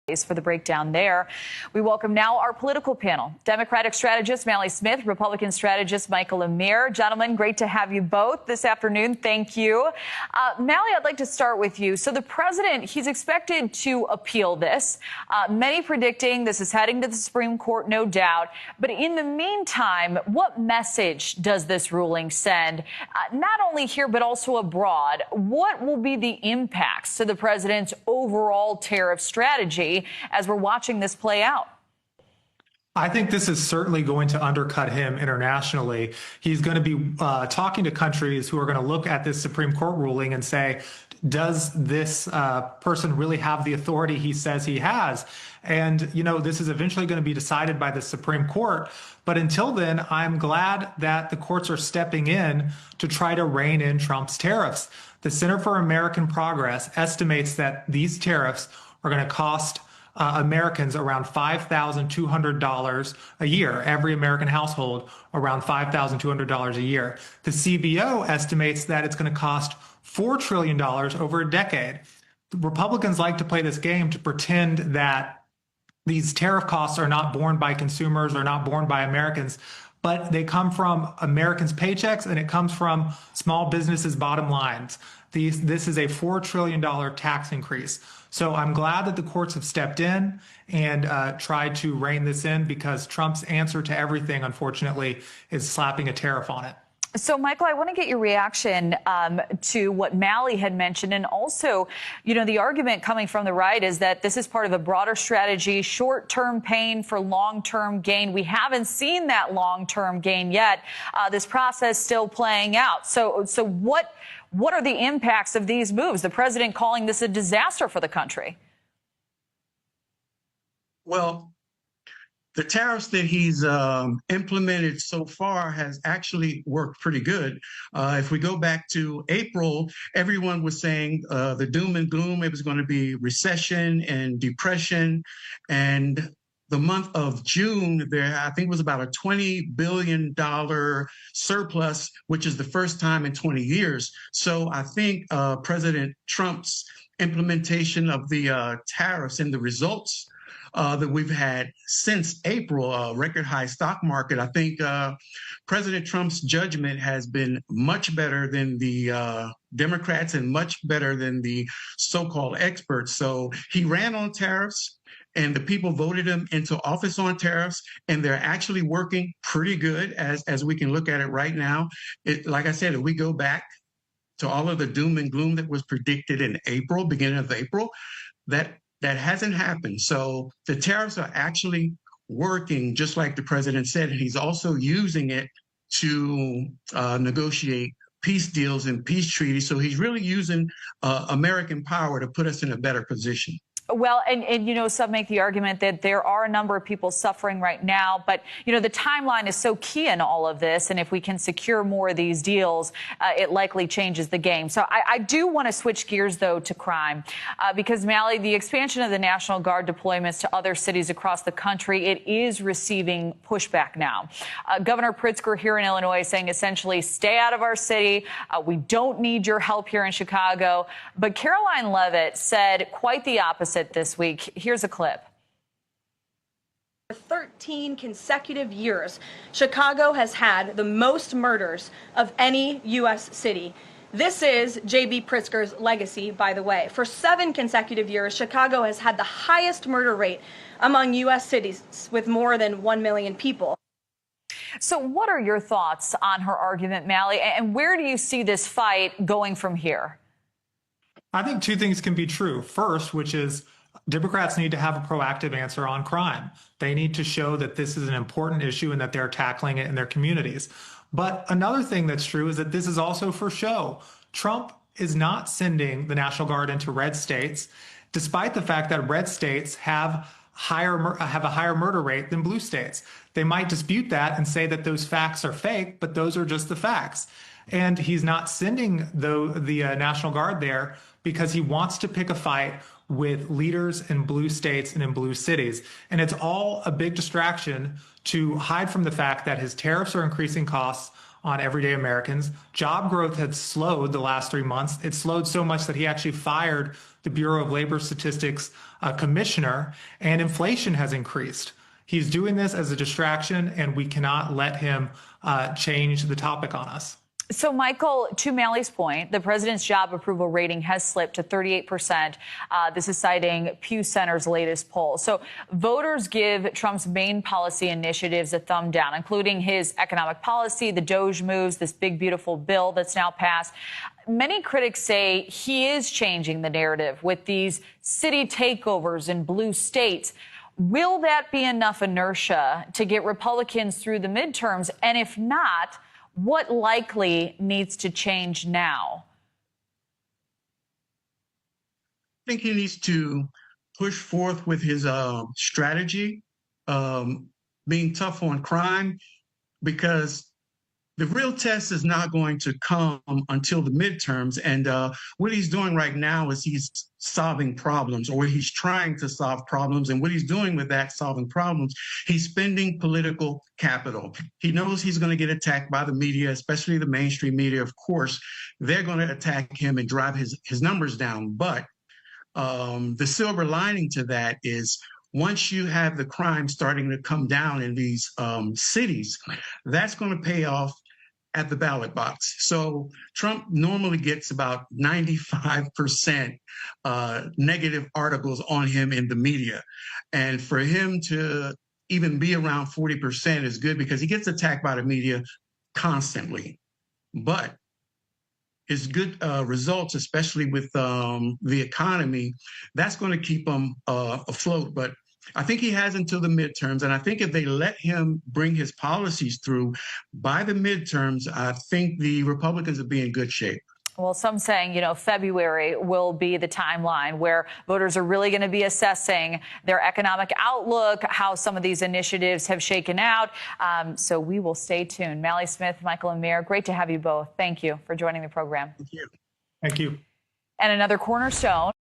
For the breakdown there. We welcome now our political panel. Democratic strategist Mally Smith, Republican strategist Michael Ameer. Gentlemen, great to have you both this afternoon. Thank you. Mally, I'd like to start with you. So the president, he's expected to appeal this. Many predicting this is heading to the Supreme Court, no doubt. But in the meantime, what message does this ruling send, not only here, but also abroad? What will be the impacts to the president's overall tariff strategy as we're watching this play out? I think this is certainly going to undercut him internationally. He's going to be talking to countries who are going to look at this Supreme Court ruling and say, does this person really have the authority he says he has? And, you know, this is eventually going to be decided by the Supreme Court. But until then, I'm glad that the courts are stepping in to try to rein in Trump's tariffs. The Center for American Progress estimates that these tariffs are going to cost Americans around $5,200 a year, every American household around $5,200 a year. The CBO estimates that it's going to cost $4 trillion over a decade. Republicans like to play this game to pretend that these tariff costs are not borne by consumers or not borne by Americans, but they come from Americans' paychecks and it comes from small businesses' bottom lines. This is a $4 trillion tax increase. So I'm glad that the courts have stepped in and tried to rein this in, because Trump's answer to everything, unfortunately, is slapping a tariff on it. So, Michael, I want to get your reaction to what Mally had mentioned. And also, you know, the argument coming from the right is that this is part of a broader strategy, short-term pain for long-term gain. We haven't seen that long-term gain yet. This process still playing out. So what are the impacts of these moves? The president calling this a disaster for the country. Well, the tariffs that he's implemented so far has actually worked pretty good. If we go back to April, everyone was saying the doom and gloom, it was going to be recession and depression. And the month of June, I think it was about a $20 billion surplus, which is the first time in 20 years. So I think President Trump's implementation of the tariffs and the results that we've had since April, record high stock market. I think President Trump's judgment has been much better than the Democrats and much better than the so-called experts. So he ran on tariffs, and the people voted him into office on tariffs, and they're actually working pretty good as we can look at it right now. Like I said, if we go back to all of the doom and gloom that was predicted in April, beginning of April, that hasn't happened. So the tariffs are actually working, just like the president said. And he's also using it to negotiate peace deals and peace treaties. So he's really using American power to put us in a better position. Well, and you know, some make the argument that there are a number of people suffering right now. But, you know, the timeline is so key in all of this. And if we can secure more of these deals, it likely changes the game. So I do want to switch gears, though, to crime, because, Mally, the expansion of the National Guard deployments to other cities across the country, it is receiving pushback now. Governor Pritzker here in Illinois is saying essentially stay out of our city. We don't need your help here in Chicago. But Caroline Leavitt said quite the opposite this week. Here's a clip. For 13 consecutive years, Chicago has had the most murders of any U.S. city. This is J.B. Pritzker's legacy, by the way. For 7 consecutive years, Chicago has had the highest murder rate among U.S. cities with more than 1 million people. So what are your thoughts on her argument, Mally, and where do you see this fight going from here? I think two things can be true. First, which is Democrats need to have a proactive answer on crime. They need to show that this is an important issue and that they're tackling it in their communities. But another thing that's true is that this is also for show. Trump is not sending the National Guard into red states, despite the fact that red states have a higher murder rate than blue states. They might dispute that and say that those facts are fake, but those are just the facts. And he's not sending the National Guard there because he wants to pick a fight with leaders in blue states and in blue cities. And it's all a big distraction to hide from the fact that his tariffs are increasing costs on everyday Americans. Job growth had slowed the last 3 months. It slowed so much that he actually fired the Bureau of Labor Statistics commissioner, and inflation has increased. He's doing this as a distraction, and we cannot let him change the topic on us. So, Michael, to Mally's point, the president's job approval rating has slipped to 38%. This is citing Pew Center's latest poll. So voters give Trump's main policy initiatives a thumb down, including his economic policy, the DOGE moves, this big, beautiful bill that's now passed. Many critics say he is changing the narrative with these city takeovers in blue states. Will that be enough inertia to get Republicans through the midterms? And if not, what likely needs to change now? I think he needs to push forth with his strategy, being tough on crime, because the real test is not going to come until the midterms. And what he's doing right now is he's solving problems, or he's trying to solve problems. And what he's doing with that solving problems, he's spending political capital. He knows he's going to get attacked by the media, especially the mainstream media. Of course, they're going to attack him and drive his numbers down. But the silver lining to that is, once you have the crime starting to come down in these cities, that's going to pay off at the ballot box. So Trump normally gets about 95% negative articles on him in the media. And for him to even be around 40% is good, because he gets attacked by the media constantly. But his good results, especially with the economy, that's going to keep him afloat. But I think he has until the midterms. And I think if they let him bring his policies through by the midterms, I think the Republicans will be in good shape. Well, some saying, February will be the timeline where voters are really going to be assessing their economic outlook, how some of these initiatives have shaken out. So we will stay tuned. Mally Smith, Michael Ameer, great to have you both. Thank you for joining the program. Thank you. Thank you. And another cornerstone.